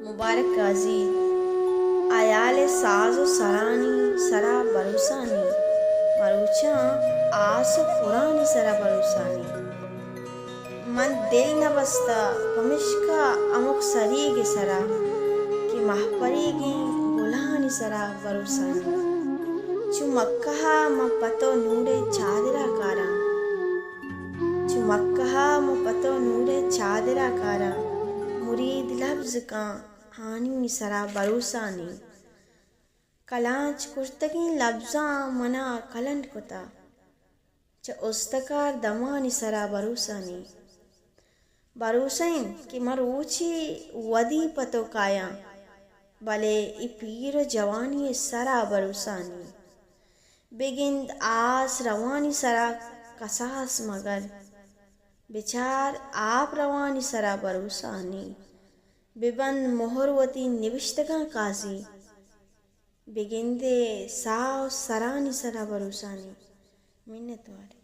मुबारक काजी hayali saaz sarani sara barusani marucha aas furani sara barusani man dil nabasta pamishka amuk sarige sara ki mahparigi bulani sara barusani chumakkaha ma pato noore chadira kara chumakkaha ma pato noore chadira kara मुरीद लफ्ज़ का हानी सरा बरूसानी कलांच कुर्तगी लफ्ज़ा मना कलंड कुता च उस्तकार दमानी सरा बरूसानी बरूसैन कि मरूची वदी पतो काया भले इ पीर जवानी सरा बरूसानी बेगिंद आस रवानी सरा कसास मगर बिचार आप रवानी सरा बरूसानी बिबंद मोहरवती निविष्टका काजी बिगिंदे साव सरानी सरा बरूसानी मिन्नतवार।